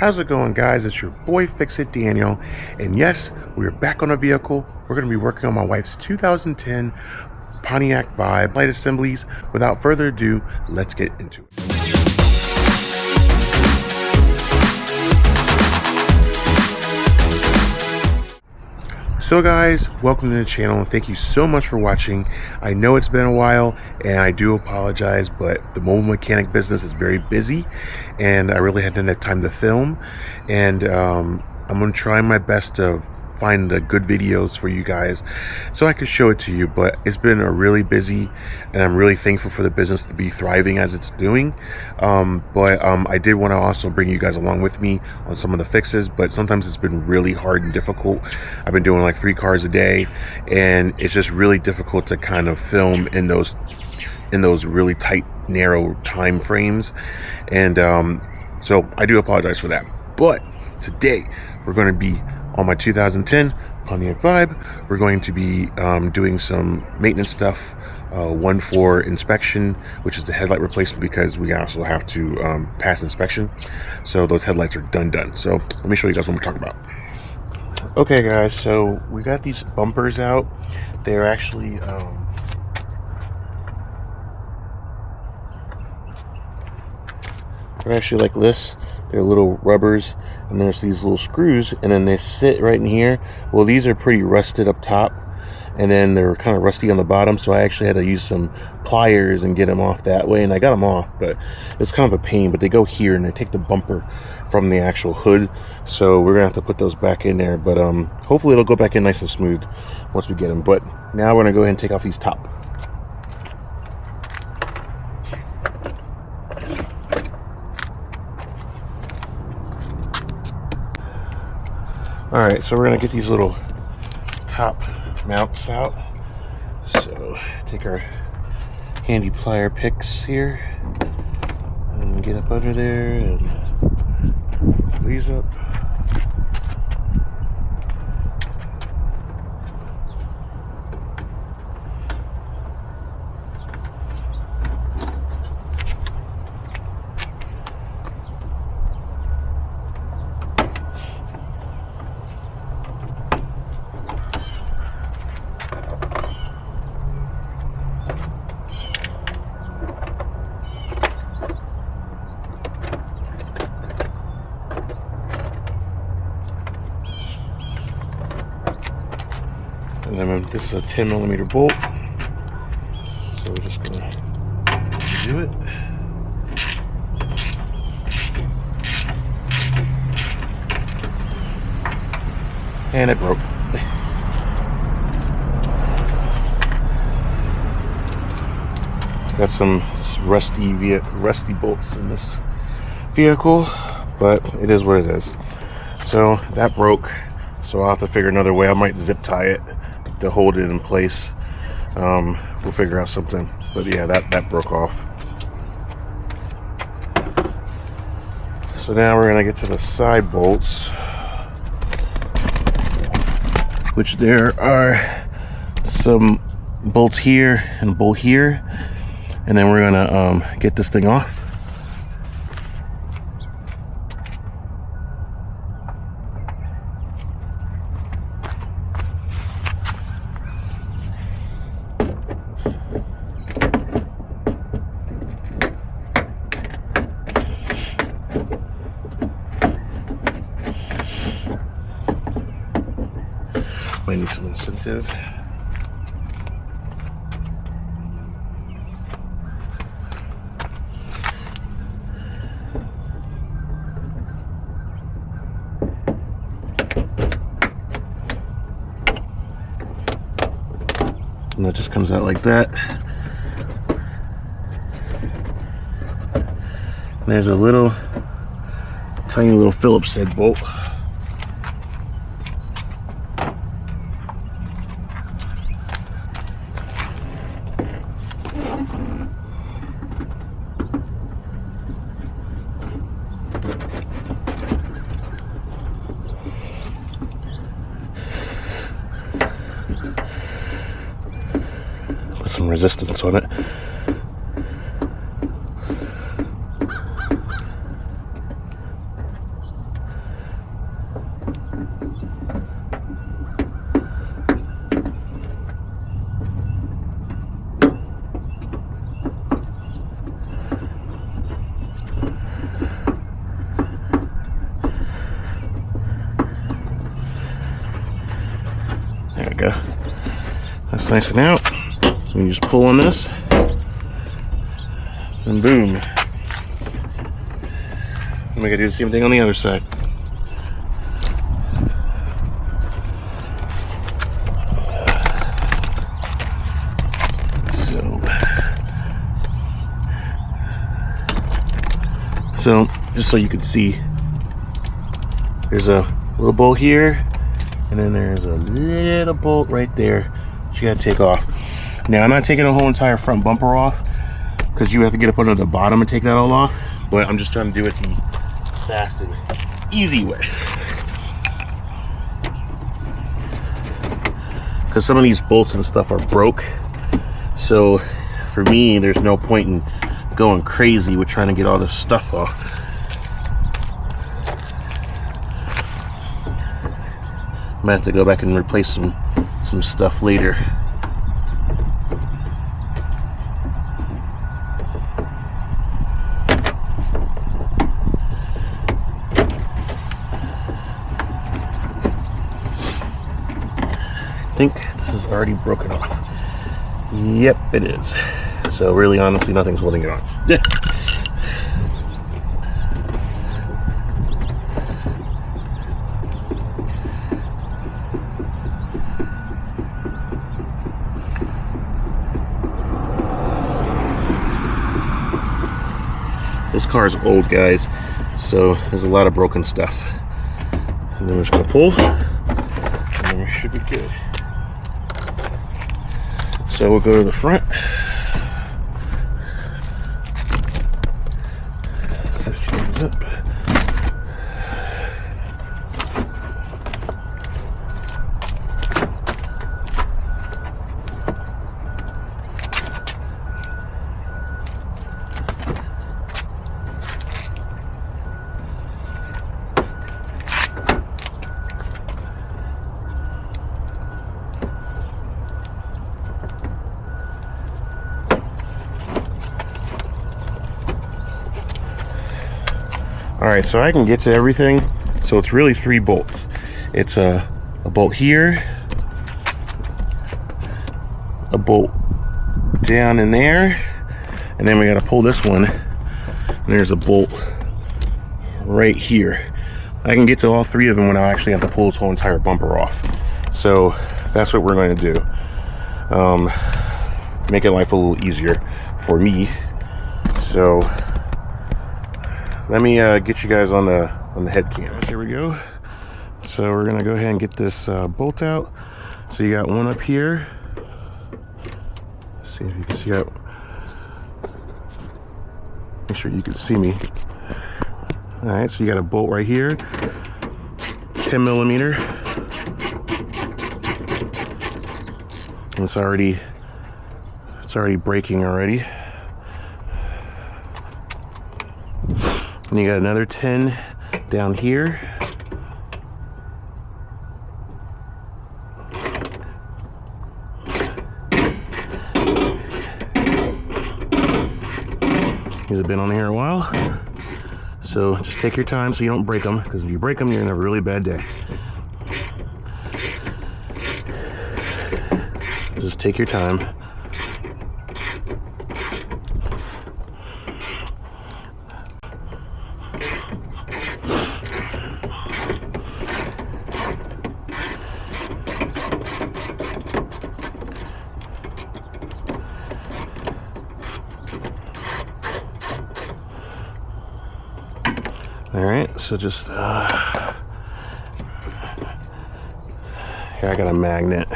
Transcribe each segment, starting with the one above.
How's it going, guys? It's your boy Fix-It Daniel, and yes, we're back on a vehicle. We're going to be working on my wife's 2010 Pontiac Vibe light assemblies. Without further ado, let's get into it. So guys, welcome to the channel and thank you so much for watching. I know it's been a while and I do apologize, but the mobile mechanic business is very busy and I really hadn't had time to film, and I'm going to try my best to find the good videos for you guys so I can show it to you. But it's been a really busy, and I'm really thankful for the business to be thriving as it's doing. I did want to also bring you guys along with me on some of the fixes, but sometimes it's been really hard and difficult. I've been doing like 3 cars a day, and it's just really difficult to kind of film in those really tight, narrow time frames, and so I do apologize for that. But today we're going to be on my 2010 Pontiac Vibe. We're going to be doing some maintenance stuff. One for inspection, which is the headlight replacement, because we also have to pass inspection. So those headlights are done. So let me show you guys what we're talking about. Okay guys, so we got these bumpers out. They're actually like this. They're little rubbers, and there's these little screws, and then they sit right in here. Well, these are pretty rusted up top, and then they're kind of rusty on the bottom, so I actually had to use some pliers and get them off that way, and I got them off, but it's kind of a pain. But they go here and they take the bumper from the actual hood, so we're gonna have to put those back in there, but hopefully it'll go back in nice and smooth once we get them. But now we're gonna go ahead and take off these top. Alright, so we're going to get these little top mounts out. So take our handy plier picks here and get up under there and pull these up. And then this is a 10mm bolt, so we're just gonna do it. And it broke. Got some rusty bolts in this vehicle, but it is what it is. So that broke, so I'll have to figure another way. I might zip tie it to hold it in place. We'll figure out something, but yeah, that broke off. So now we're gonna get to the side bolts, which there are some bolts here and a bolt here, and then we're gonna get this thing off. Might need some incentive. And that just comes out like that. And there's a little tiny little Phillips head bolt. some resistance on it. nice and out. You just pull on this, and boom. And we gotta do the same thing on the other side. So just so you can see, there's a little bolt here, and then there's a little bolt right there that you gotta take off. Now, I'm not taking the whole entire front bumper off because you have to get up under the bottom and take that all off, but I'm just trying to do it the fast and easy way. Because some of these bolts and stuff are broke, so for me, there's no point in going crazy with trying to get all this stuff off. I'm gonna have to go back and replace some stuff later. I think this is already broken off. Yep, it is. So really, honestly, nothing's holding it on. This car is old, guys, so there's a lot of broken stuff. And then we're just gonna pull, and then we should be good. So we'll go to the front. Up. Alright, so I can get to everything. So it's really 3 bolts. It's a bolt here, a bolt down in there, and then we got to pull this one, and there's a bolt right here. I can get to all 3 of them when I actually have to pull this whole entire bumper off. So that's what we're going to do. Make it life a little easier for me. So let me get you guys on the head cam. Here we go. So we're gonna go ahead and get this bolt out. So you got one up here. Let's see if you can see that. Make sure you can see me. All right, so you got a bolt right here, 10 millimeter. And it's already breaking already. And you got another 10 down here. These have been on here a while. So just take your time so you don't break them, because if you break them, you're gonna have a really bad day. Just take your time. All right, so just here I got a magnet.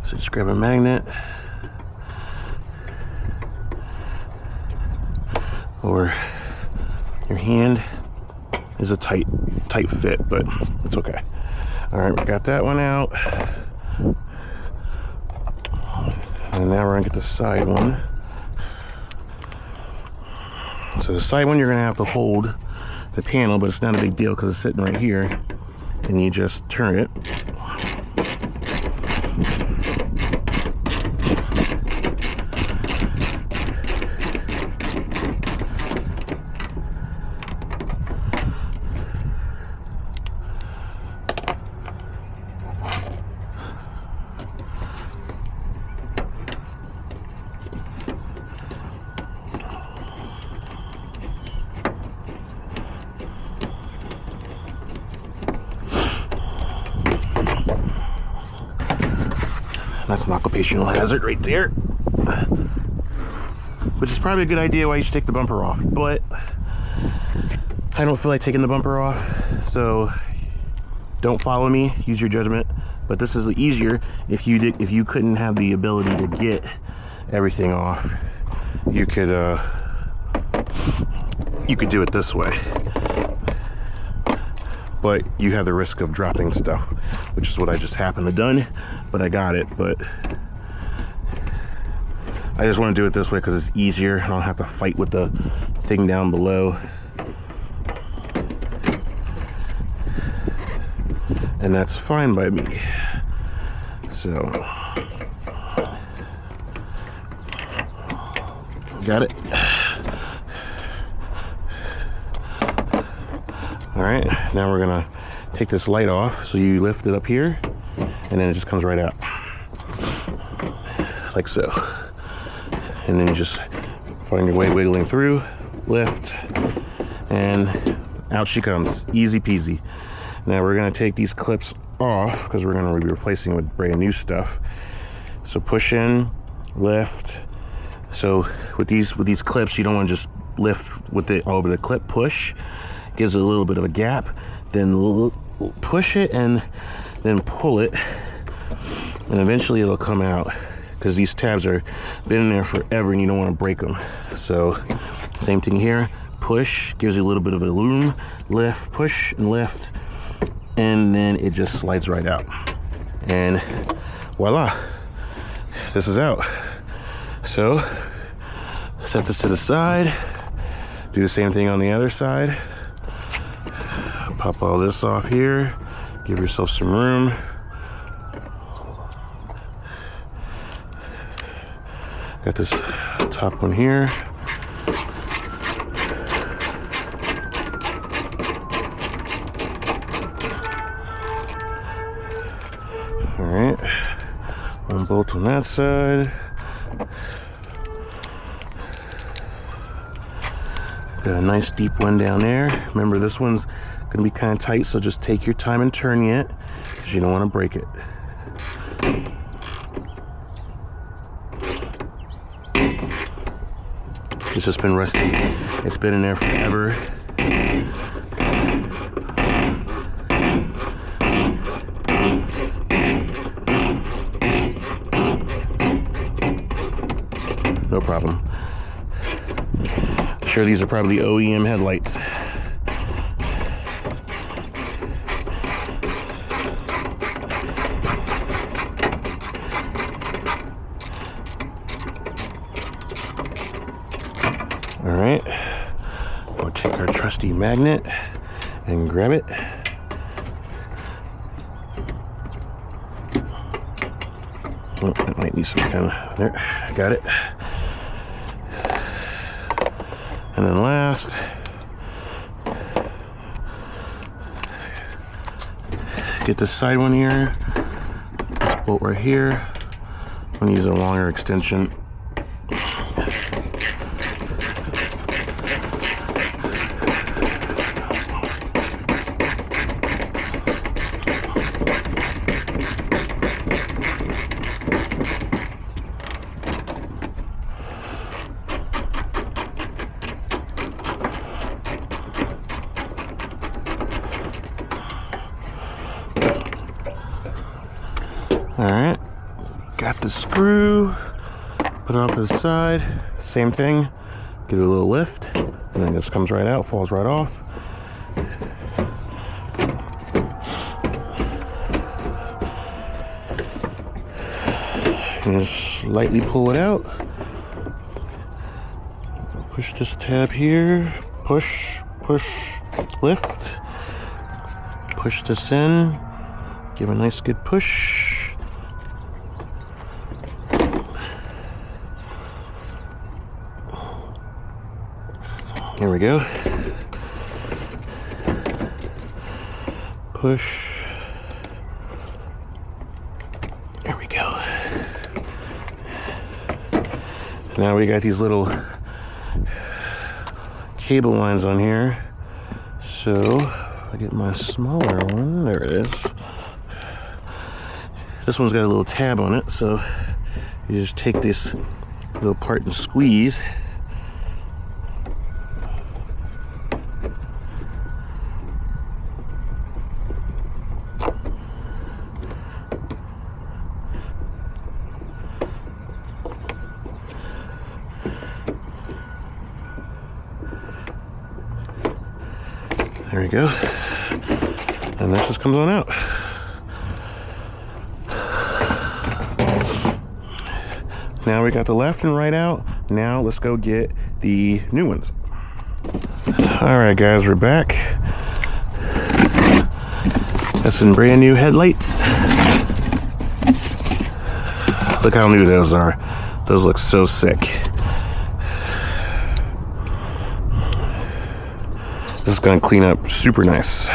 So just grab a magnet, or your hand is a tight fit, but it's okay. All right, we got that one out. And now we're gonna get the side one. So the side one, you're gonna have to hold the panel, but it's not a big deal because it's sitting right here, and you just turn it. That's an occupational hazard right there. Which is probably a good idea why you should take the bumper off, but I don't feel like taking the bumper off, so don't follow me, use your judgment. But this is easier if you couldn't have the ability to get everything off. You could do it this way. But you have the risk of dropping stuff, which is what I just happened to done, but I got it. But I just want to do it this way because it's easier. I don't have to fight with the thing down below. And that's fine by me. So, got it. All right, now we're gonna take this light off. So you lift it up here, and then it just comes right out, like so. And then you just find your way wiggling through, lift, and out she comes, easy peasy. Now we're gonna take these clips off because we're gonna be replacing with brand new stuff. So push in, lift. So with these clips, you don't want to just lift with it over the clip. Push, gives it a little bit of a gap, then push it and then pull it, and eventually it'll come out, because these tabs are been in there forever and you don't want to break them. So same thing here, push, gives you a little bit of a room, lift, push and lift, and then it just slides right out, and voila, this is out. So set this to the side, do the same thing on the other side. Pop all this off here, give yourself some room. Got this top one here. All right, one bolt on that side. Got a nice deep one down there. Remember, this one's gonna be kind of tight, so just take your time and turning it, because you don't want to break it. It's just been rusty. It's been in there forever. No problem. I'm sure these are probably OEM headlights. All right, we'll take our trusty magnet and grab it. Oh, that might need some kind of, there, got it. And then last, get this side one here, this bolt right here. I'm gonna use a longer extension. All right, got the screw, put it off to the side, same thing, give it a little lift, and then it just comes right out, falls right off. And just lightly pull it out. Push this tab here, push, push, lift. Push this in, give a nice good push. Here we go. Push. There we go. Now we got these little cable lines on here. So if I get my smaller one, there it is. This one's got a little tab on it, so you just take this little part and squeeze. There we go. And this just comes on out. Now we got the left and right out. Now let's go get the new ones. All right, guys, we're back. Got some brand new headlights. Look how new those are. Those look so sick. This is gonna clean up super nice.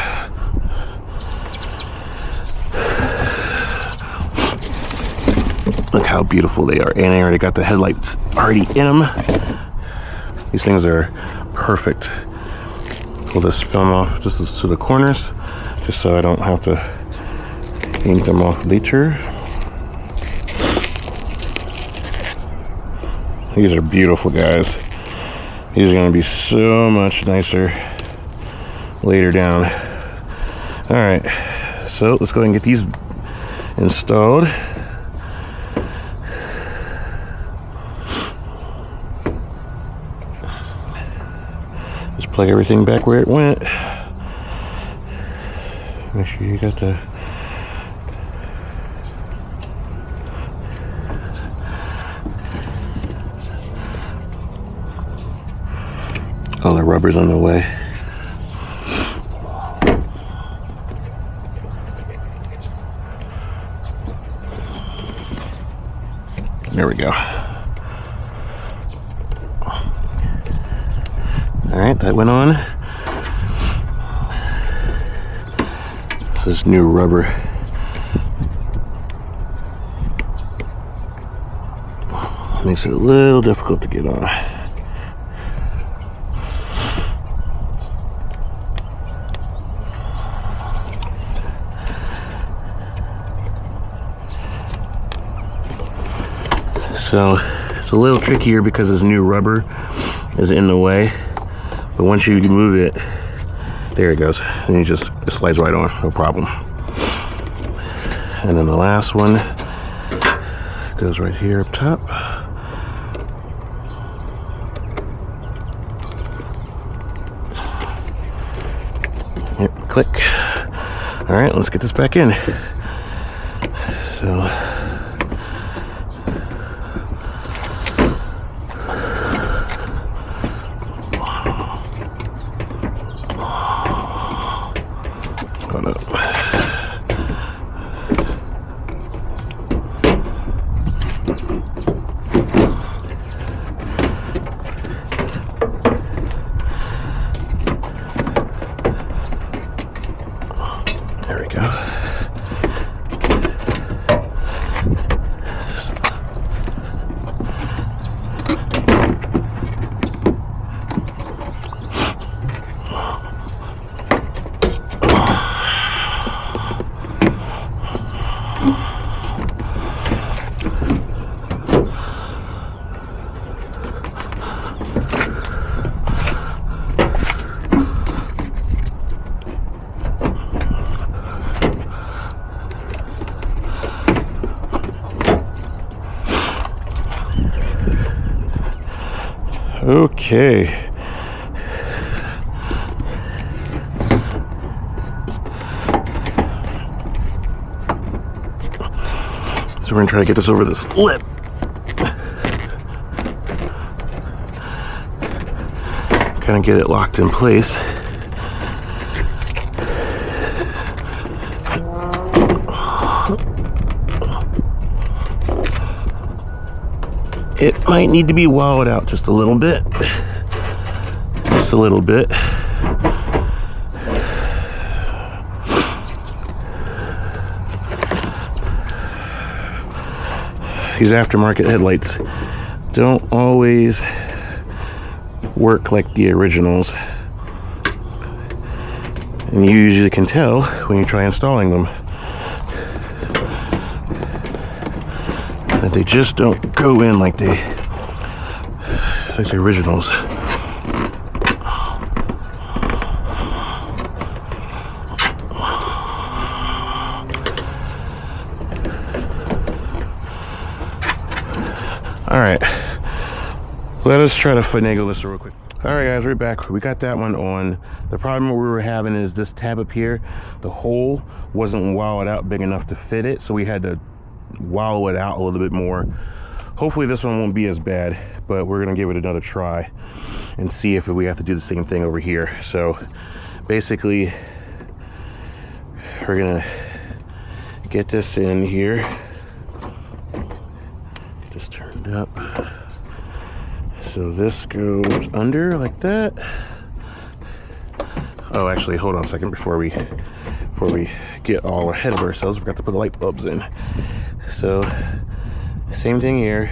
Look how beautiful they are. And I already got the headlights already in them. These things are perfect. Pull this film off just to the corners, just so I don't have to paint them off later. These are beautiful, guys. These are gonna be so much nicer later down. All right, so let's go ahead and get these installed. Just plug everything back where it went. Make sure you got the all the rubber's on the way. There we go. All right, that went on. This is new rubber. Makes it a little difficult to get on. So it's a little trickier because this new rubber is in the way, but once you move it, there it goes, and it slides right on, no problem. And then the last one goes right here up top. Yep, click. All right, let's get this back in. So there we go. Okay. So we're gonna try to get this over this lip. Kind of get it locked in place. It might need to be walled out just a little bit. Just a little bit. These aftermarket headlights don't always work like the originals. And you usually can tell when you try installing them. they just don't go in like the originals. All right, let us try to finagle this real quick. All right, guys, we're back. We got that one on. The problem we were having is this tab up here, the hole wasn't wallowed out big enough to fit it, so we had to wallow it out a little bit more. Hopefully this one won't be as bad, but we're gonna give it another try and see if we have to do the same thing over here. So basically, we're gonna get this in here. Just turned up. So this goes under like that. Oh, actually, hold on a second before we get all ahead of ourselves. We forgot to put the light bulbs in. So same thing here.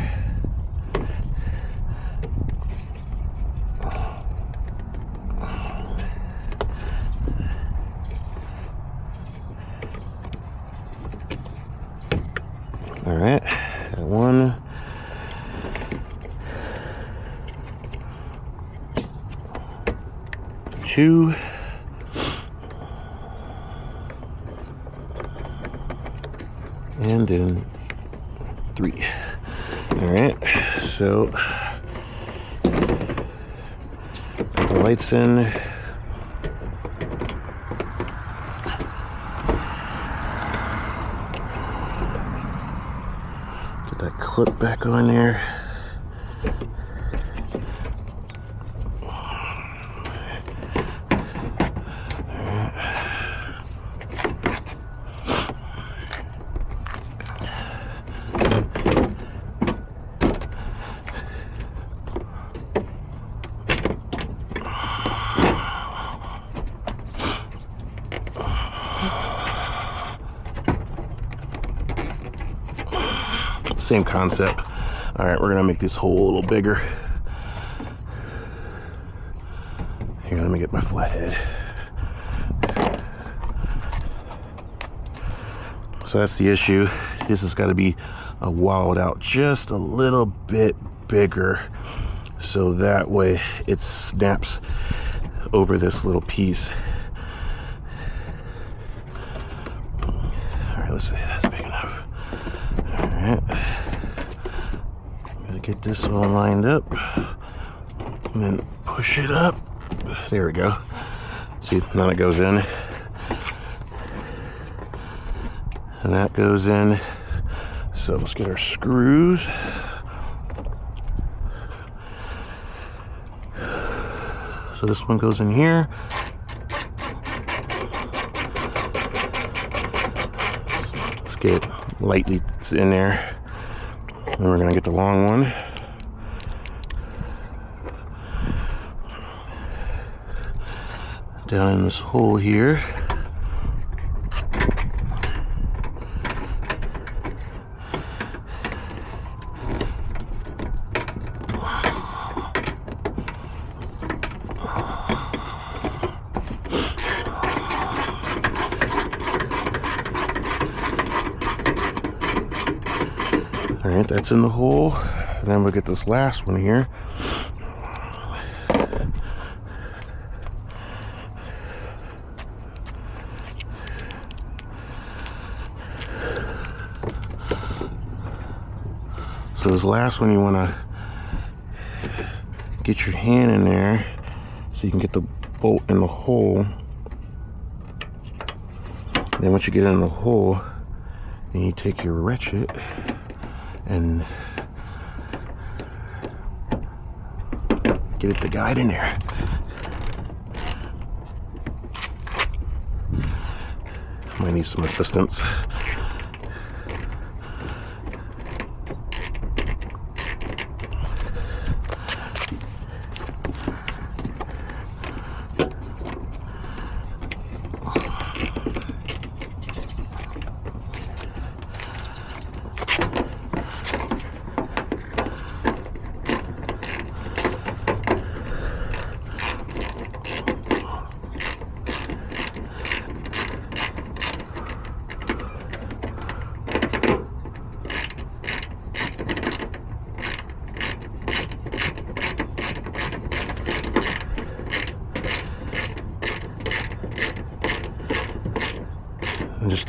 All right, one. 2. And then 3. All right, so put the lights in. Get that clip back on there. Same concept. All right, we're gonna make this hole a little bigger. Here, let me get my flathead. So that's the issue. This has got to be wallowed out just a little bit bigger, so that way it snaps over this little piece. All right, let's see, that's big enough. All right, gotta get this all lined up and then push it up. There we go. See, now it goes in, and that goes in. So let's get our screws. So this one goes in here. Let's get lightly in there. And we're gonna get the long one. Down in this hole here. All right, that's in the hole. And then we'll get this last one here. So this last one, you want to get your hand in there so you can get the bolt in the hole. Then once you get in the hole, then you take your ratchet and get it to guide in there. Might need some assistance.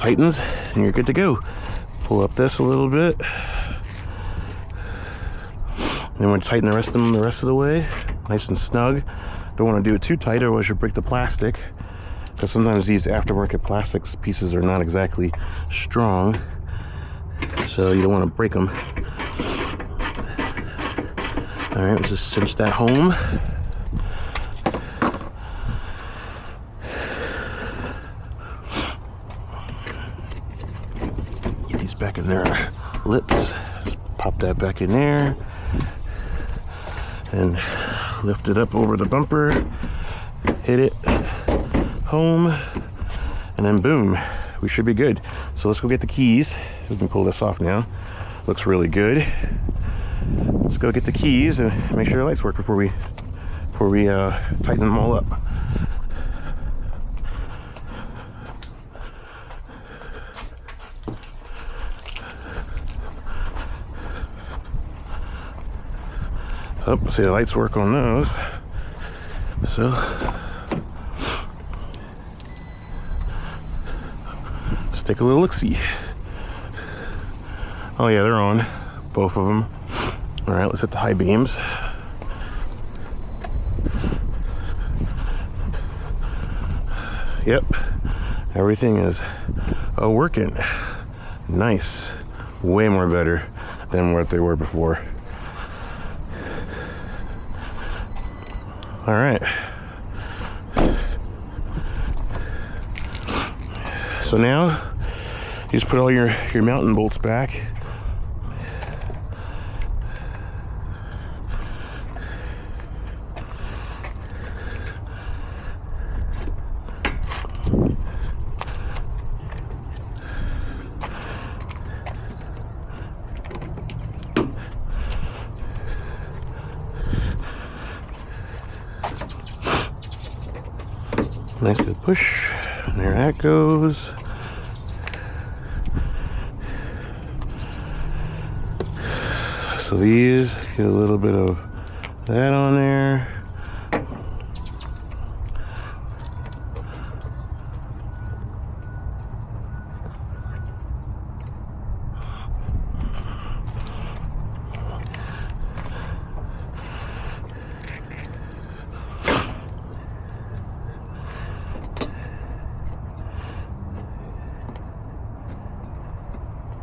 tightens and you're good to go. Pull up this a little bit. Then we'll tighten the rest of them the rest of the way. Nice and snug. Don't want to do it too tight, otherwise you'll break the plastic. Because sometimes these aftermarket plastics pieces are not exactly strong. So you don't want to break them. Alright, let's just cinch that home. Get these back in their lips. Just pop that back in there. And lift it up over the bumper. Hit it home. And then boom. We should be good. So let's go get the keys. We can pull this off now. Looks really good. Let's go get the keys and make sure the lights work before we tighten them all up. Oh, see the lights work on those. So let's take a little look-see. Oh yeah, they're on, both of them. All right, let's hit the high beams. Yep, everything is working. Nice, way more better than what they were before. All right. So now you just put all your mountain bolts back. Nice good push. And there that goes. So these get a little bit of that on there.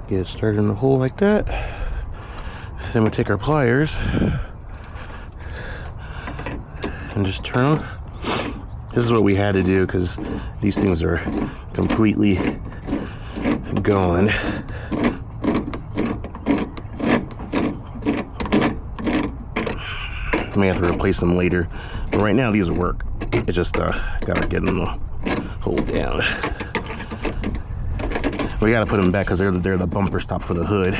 Get it started in the hole like that. Then we take our pliers and just turn them. This is what we had to do because these things are completely gone. I may have to replace them later, but right now these will work. It just gotta get them to hold down. We gotta put them back because they're the bumper stop for the hood.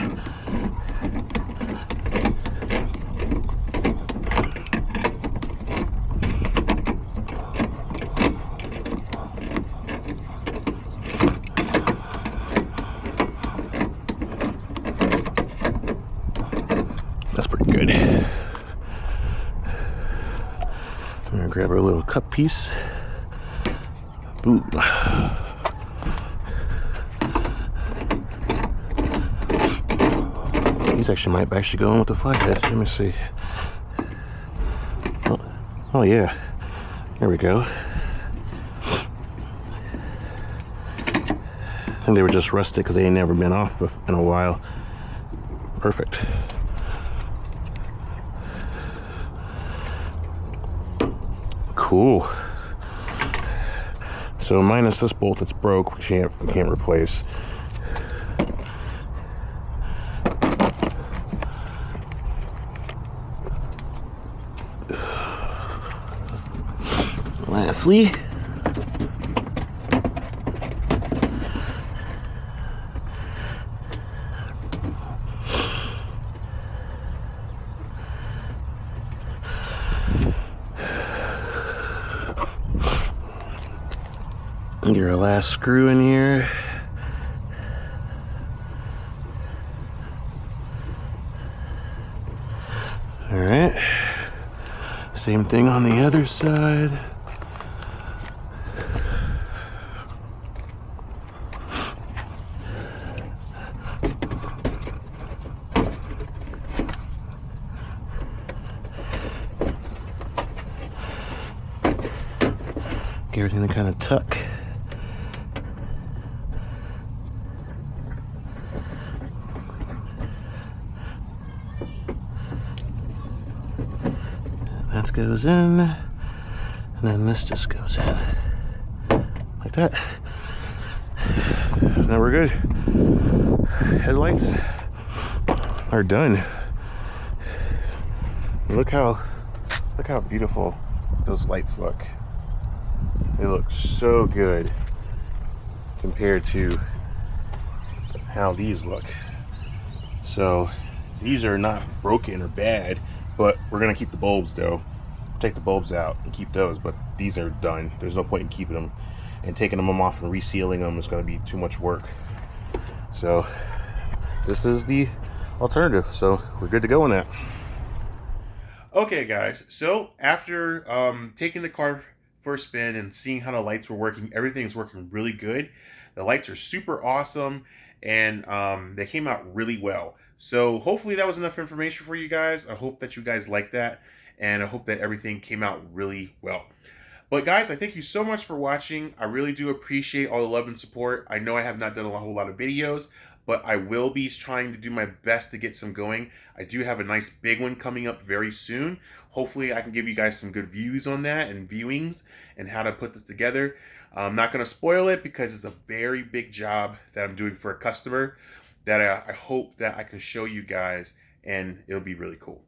That's pretty good. I'm gonna grab our little cup piece. Boom. These actually might actually go in with the flatheads. Let me see. Oh yeah. There we go. I think they were just rusted because they ain't never been off in a while. Perfect. Cool. So minus this bolt that's broke, we can't replace. Lastly, get our last screw in here. All right. Same thing on the other side. Get everything to kind of tuck. That goes in, and then this just goes in like that. Now we're good. Headlights are done. Look how beautiful those lights look. They look so good compared to how these look. So these are not broken or bad, but we're gonna keep the bulbs though. Take the bulbs out and keep those, but these are done. There's no point in keeping them, and taking them off and resealing them is going to be too much work. So this is the alternative, so we're good to go on that. Okay guys, so after taking the car for a spin and seeing how the lights were working, everything's working really good. The lights are super awesome, and they came out really well. So hopefully that was enough information for you guys. I hope that you guys like that, and I hope that everything came out really well. But guys, I thank you so much for watching. I really do appreciate all the love and support. I know I have not done a whole lot of videos, but I will be trying to do my best to get some going. I do have a nice big one coming up very soon. Hopefully I can give you guys some good views on that and viewings and how to put this together. I'm not going to spoil it because it's a very big job that I'm doing for a customer that I hope that I can show you guys, and it'll be really cool.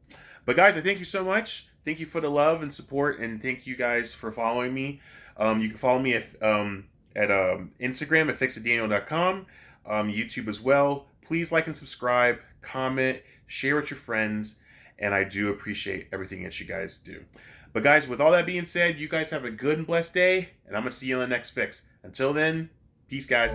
But guys, I thank you so much. Thank you for the love and support, and thank you guys for following me. You can follow me at Instagram at fixitdaniel.com, YouTube as well. Please like and subscribe, comment, share with your friends, and I do appreciate everything that you guys do. But guys, with all that being said, you guys have a good and blessed day, and I'm going to see you in the next fix. Until then, peace guys.